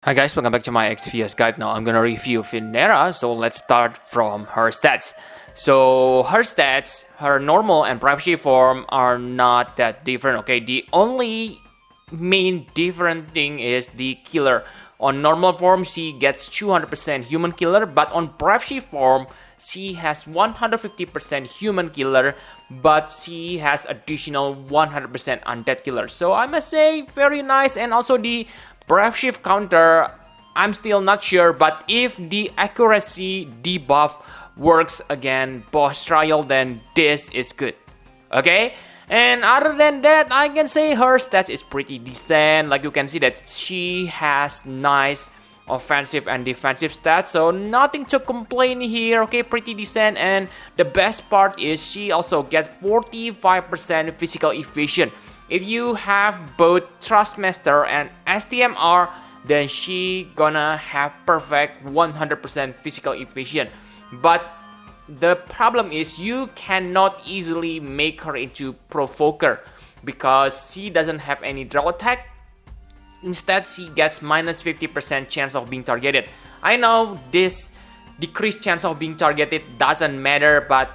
Hi guys, welcome back to my XVS guide. Now I'm gonna review Vinera, so let's start from her stats. So her stats, her normal and privacy form are not that different, okay? The only main different thing is the killer. On normal form, she gets 200% human killer, but on privacy form, she has 150% human killer, but she has additional 100% undead killer. So I must say, very nice. And also the breath shift counter, I'm still not sure, but if the accuracy debuff works again boss trial, then this is good. Okay? And other than that, I can say her stats is pretty decent. Like you can see that she has nice offensive and defensive stats, so nothing to complain here. Okay, pretty decent. And the best part is she also gets 45% physical efficient. If you have both Trustmaster and STMR, then she gonna have perfect 100% physical efficient. But the problem is you cannot easily make her into Provoker because she doesn't have any draw attack. Instead, she gets minus 50% chance of being targeted. I know this decreased chance of being targeted doesn't matter, but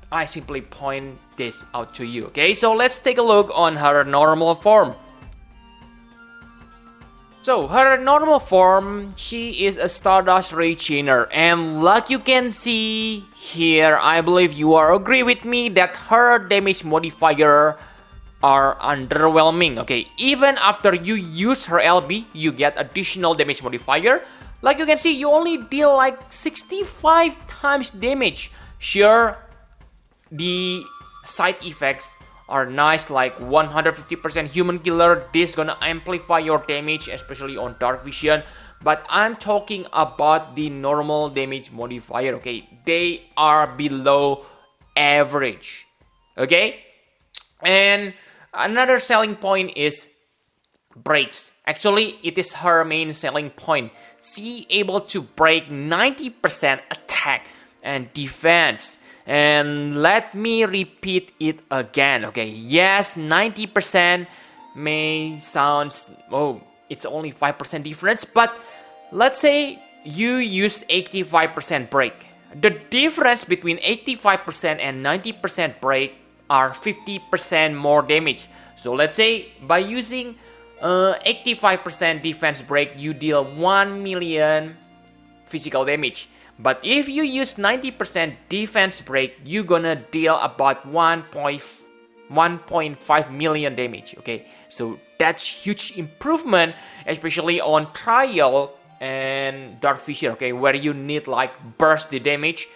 I simply point this out to you, okay? So let's take a look on her normal form. So her normal form, she is a Stardust Ray Chainer, and like you can see here, I believe you are agree with me that her damage modifier are underwhelming, okay? Even after you use her LB, you get additional damage modifier. Like you can see, you only deal like 65 times damage. Sure, the side effects are nice, like 150% human killer. This gonna amplify your damage, especially on dark vision. But I'm talking about the normal damage modifier, okay? They are below average, okay? And another selling point is breaks. Actually, it is her main selling point. She able to break 90% attack and defense. And let me repeat it again, okay? Yes, 90% may sound, oh, it's only 5% difference, but let's say you use 85% break. The difference between 85% and 90% break are 50% more damage. So let's say by using 85% defense break, you deal 1 million physical damage. But if you use 90% defense break, you're gonna deal about 1.5 million damage, okay? So that's huge improvement, especially on trial and dark vision, okay? Where you need like burst the damage,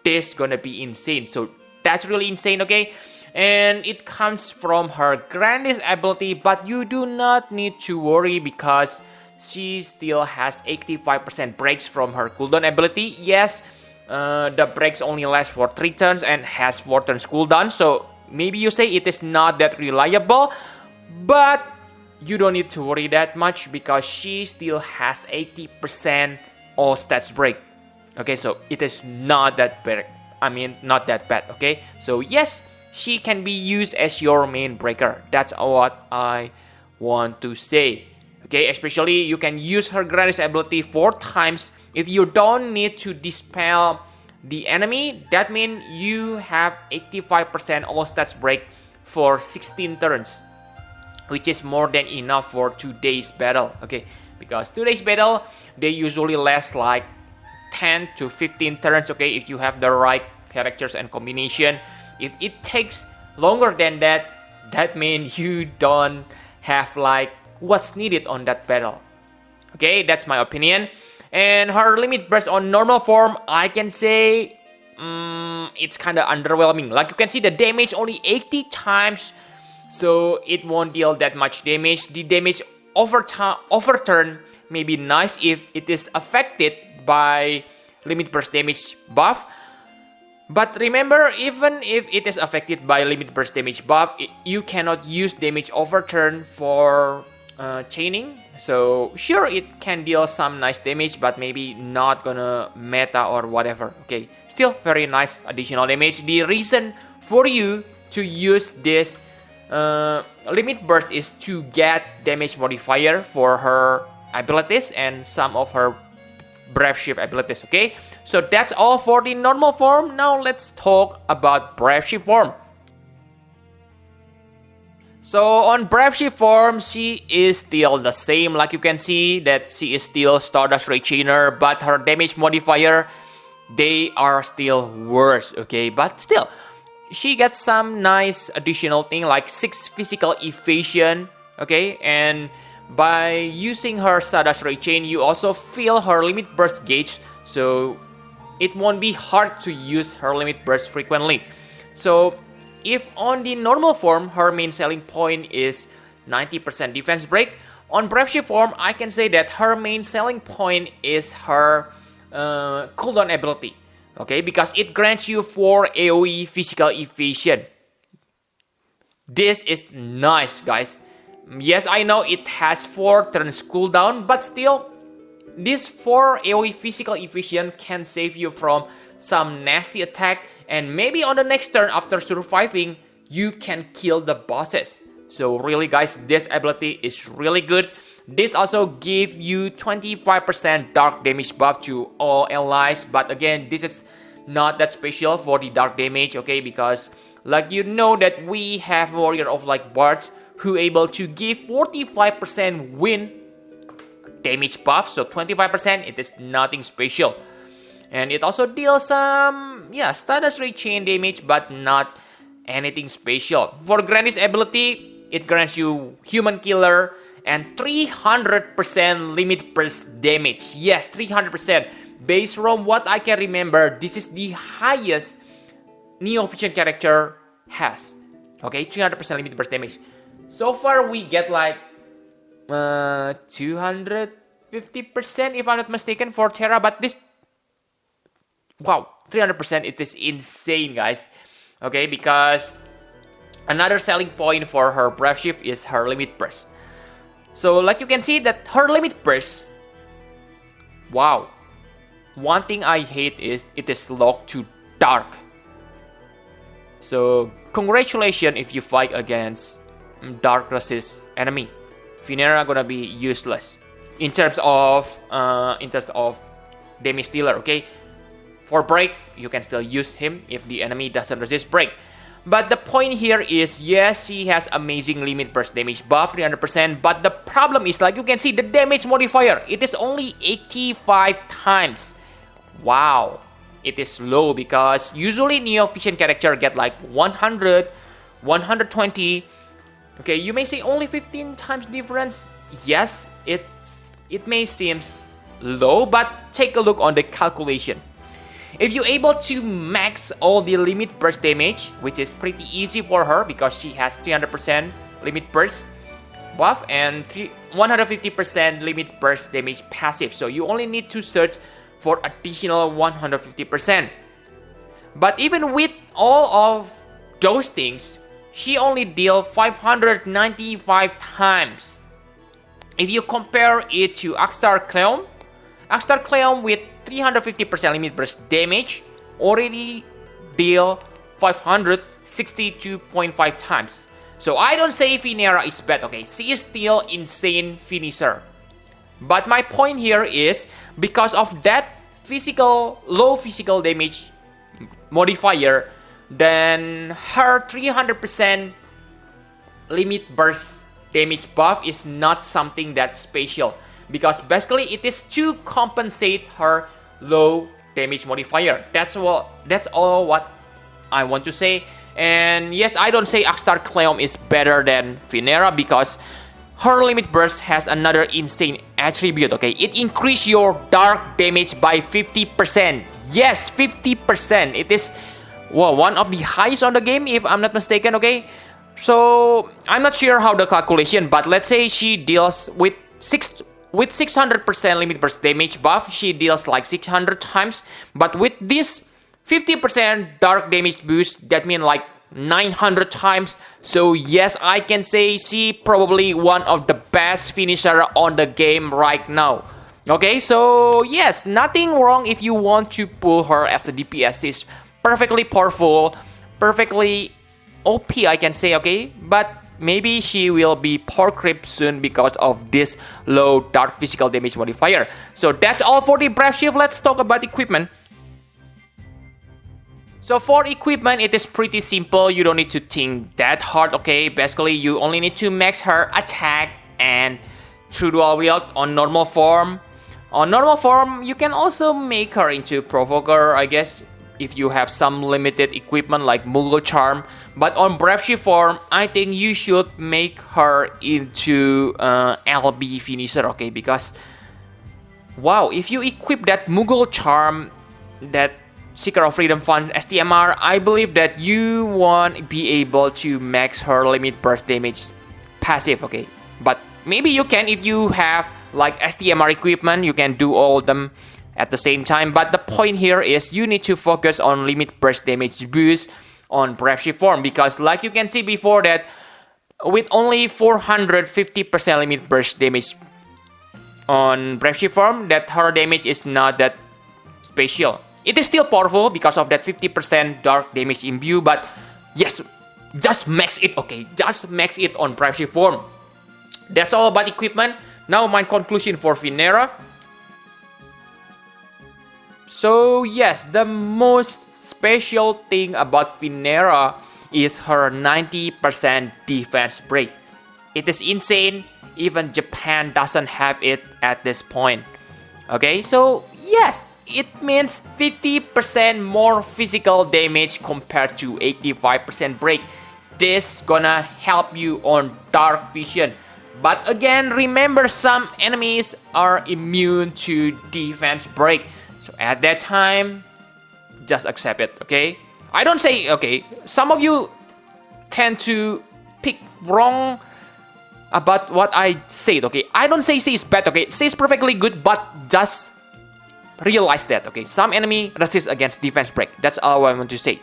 this gonna be insane. So that's really insane, okay? And it comes from her grandest ability, but you do not need to worry because she still has 85% breaks from her cooldown ability. Yes, the breaks only last for 3 turns and has 4 turns cooldown, so maybe you say it is not that reliable, but you don't need to worry that much because she still has 80% all stats break. Okay, so it is not that bad. I mean, not that bad, okay? So yes, she can be used as your main breaker. That's what I want to say. Okay, especially you can use her grandest ability 4 times. If you don't need to dispel the enemy, that means you have 85% all stats break for 16 turns, which is more than enough for 2 days battle. Okay, because 2 days battle, they usually last like 10 to 15 turns. Okay, if you have the right characters and combination. If it takes longer than that, that means you don't have like what's needed on that battle. Okay, that's my opinion. And her limit burst on normal form, I can say it's kind of underwhelming. Like you can see, the damage only 80 times, so it won't deal that much damage. The damage overturn may be nice if it is affected by limit burst damage buff. But remember, even if it is affected by limit burst damage buff, you cannot use damage overturn for chaining. So sure, it can deal some nice damage, but maybe not gonna meta or whatever. Okay, still very nice additional damage. The reason for you to use this limit burst is to get damage modifier for her abilities and some of her Brave Shift abilities, okay? So that's all for the normal form. Now let's talk about Brave Shift form. So on Brave Shift form, she is still the same. Like you can see that she is still Stardust Ray Chainer, but her damage modifier, they are still worse, okay? But still, she gets some nice additional thing like 6 physical evasion, okay? And by using her Stardust Ray Chain, you also feel her limit burst gauge, so it won't be hard to use her limit burst frequently. So if on the normal form, her main selling point is 90% defense break, on Brave Shift form, I can say that her main selling point is her cooldown ability, okay, because it grants you 4 AoE physical evasion. This is nice, guys. Yes, I know it has 4 turns cooldown, but still, this 4 AoE physical evasion can save you from some nasty attack, and maybe on the next turn after surviving, you can kill the bosses. So really, guys, this ability is really good. This also gives you 25% dark damage buff to all allies, but again, this is not that special for the dark damage, okay, because like you know that we have Warrior of Light Bards who able to give 45% win damage buff, so 25%, it is nothing special. And it also deals some, Stardust Ray Chain damage, but not anything special. For Granny's ability, it grants you Human Killer and 300% limit burst damage. Yes, 300%. Based from what I can remember, this is the highest Neo Vision character has. Okay, 300% limit burst damage. So far, we get like 250% if I'm not mistaken for Terra, but this, wow, 300%, it is insane, guys. Okay, because another selling point for her Brave Shift is her limit burst. So like you can see that her limit burst, wow. One thing I hate is it is locked to dark. So congratulations if you fight against dark resist enemy. Vinera gonna be useless in terms of damage dealer, okay? For break, you can still use him if the enemy doesn't resist break. But the point here is, yes, she has amazing limit burst damage buff, 300%, but the problem is, like you can see, the damage modifier, it is only 85 times. Wow, it is low because usually Neo Vision character get like 100, 120. Okay, you may say only 15 times difference. Yes, it may seem low, but take a look on the calculation. If you're able to max all the limit burst damage, which is pretty easy for her because she has 300% limit burst buff and 150% limit burst damage passive. So you only need to search for additional 150%. But even with all of those things, she only deals 595 times. If you compare it to Akstar Cleon with 350% limit burst damage already deal 562.5 times. So I don't say Vinera is bad, okay? She is still insane finisher. But my point here is because of that low physical damage modifier, then her 300% limit burst damage buff is not something that special. Because basically it is to compensate her low damage modifier. That's all what I want to say. And yes, I don't say Akstar Cleon is better than Vinera because her limit burst has another insane attribute, okay? It increases your dark damage by 50%. Yes, 50%. It is one of the highest on the game if I'm not mistaken, okay? So I'm not sure how the calculation, but let's say she deals with 600% limit burst damage buff, she deals like 600 times. But with this 50% dark damage boost, that means like 900 times. So yes, I can say she probably one of the best finisher on the game right now. Okay, so yes, nothing wrong if you want to pull her as a DPS. She's perfectly powerful, perfectly OP, I can say, okay? But maybe she will be power creep soon because of this low dark physical damage modifier. So that's all for the Brave Shift. Let's talk about equipment. So for equipment, it is pretty simple. You don't need to think that hard, okay? Basically, you only need to max her attack and true dual wield on normal form. On normal form, you can also make her into Provoker, I guess, if you have some limited equipment like Mughal Charm. But on Brave Shift form, I think you should make her into LB finisher, okay? Because, wow, if you equip that Mughal Charm, that Seeker of Freedom Fund STMR, I believe that you won't be able to max her limit burst damage passive, okay? But maybe you can if you have like STMR equipment, you can do all of them at the same time. But the point here is you need to focus on limit burst damage boost on Brave Shift form, because like you can see before that, with only 450% limit burst damage on Brave Shift form, that her damage is not that special. It is still powerful because of that 50% dark damage imbue, but yes, just max it, okay? Just max it on Brave Shift form. That's all about equipment. Now my conclusion for Vinera. So yes, the most special thing about Vinera is her 90% defense break. It is insane. Even Japan doesn't have it at this point. Okay, so yes, it means 50% more physical damage compared to 85% break. This gonna help you on dark vision. But again, remember, some enemies are immune to defense break. So at that time, just accept it, okay? I don't say, okay, some of you tend to pick wrong about what I said, okay? I don't say C is bad, okay? C is perfectly good, but just realize that, okay? Some enemy resist against defense break. That's all I want to say.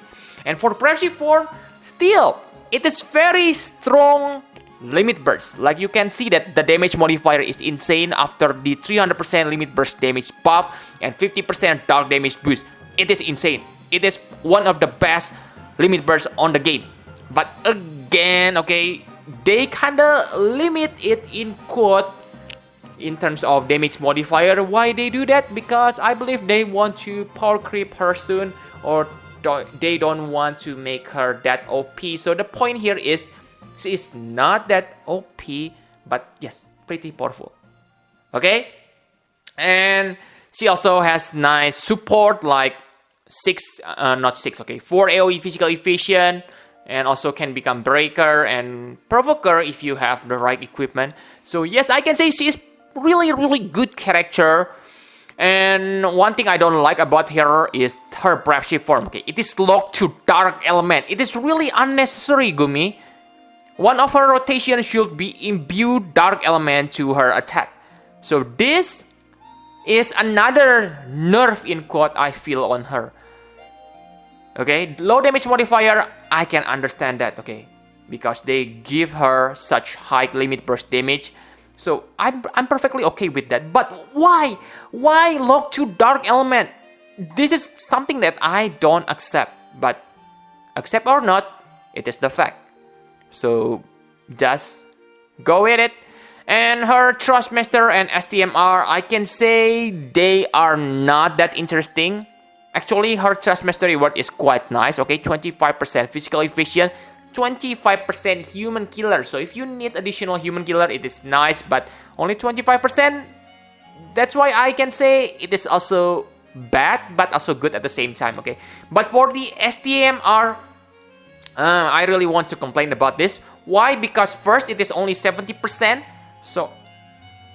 And for Brave Shift form, still, it is very strong limit burst. Like you can see that the damage modifier is insane after the 300% limit burst damage buff and 50% dark damage boost. It is insane. It is one of the best limit bursts on the game. But again, okay, they kinda limit it in quote in terms of damage modifier. Why they do that? Because I believe they want to power creep her soon, or they don't want to make her that OP. So the point here is she is not that OP, but yes, pretty powerful. Okay? And she also has nice support like 4 AoE physical efficient, and also can become breaker and provoker if you have the right equipment. So yes, I can say she is really good character. And one thing I don't like about her is her Brave Shift form. Okay, it is locked to dark element. It is really unnecessary, Gumi. One of her rotation should be imbued dark element to her attack. So this is another nerf in quote I feel on her. Okay, low damage modifier, I can understand that, okay, because they give her such high limit burst damage. So I'm perfectly okay with that. But why? Why lock to dark element? This is something that I don't accept. But accept or not, it is the fact. So just go with it. And her Thrustmaster and STMR, I can say they are not that interesting. Actually, her Thrustmaster reward is quite nice. Okay, 25% physical efficient, 25% human killer. So if you need additional human killer, it is nice, but only 25%. That's why I can say it is also bad, but also good at the same time. Okay, but for the STMR, I really want to complain about this. Why? Because first, it is only 70%. So,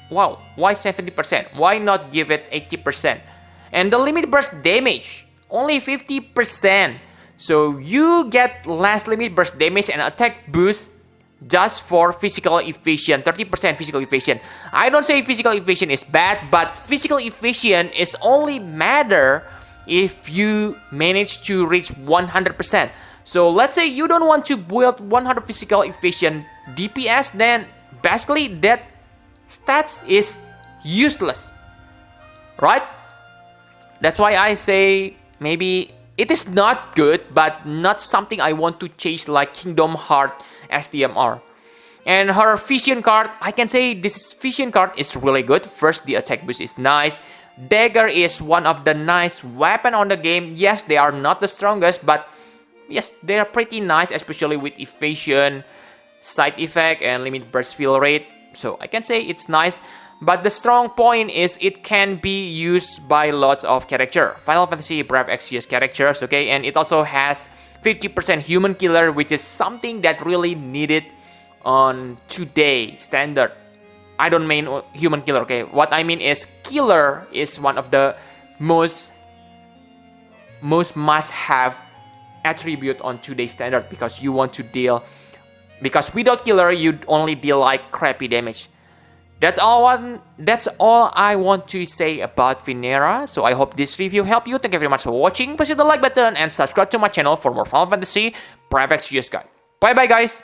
wow, why 70%? Why not give it 80%? And the limit burst damage, only 50%. So you get less limit burst damage and attack boost just for physical efficient, 30% physical efficient. I don't say physical efficient is bad, but physical efficient is only matter if you manage to reach 100%. So let's say you don't want to build 100 physical efficient DPS, then basically that stats is useless, right? That's why I say maybe it is not good, but not something I want to chase like Kingdom Heart STMR. And her vision card, I can say this vision card is really good. First, the attack boost is nice. Dagger is one of the nice weapon on the game. Yes, they are not the strongest, but yes, they are pretty nice, especially with evasion, side effect, and limit burst fill rate. So I can say it's nice. But the strong point is it can be used by lots of character. Final Fantasy Brave Exvius characters, okay? And it also has 50% human killer, which is something that really needed on today standard. I don't mean human killer, okay? What I mean is killer is one of the most must-have attribute on today's standard, because you want to deal, because without killer you only deal like crappy damage. That's all I want to say about Vinera. So I hope this review helped you. Thank you very much for watching. Please hit the like button and subscribe to my channel for more Final Fantasy Brave Exvius guide. Bye bye guys.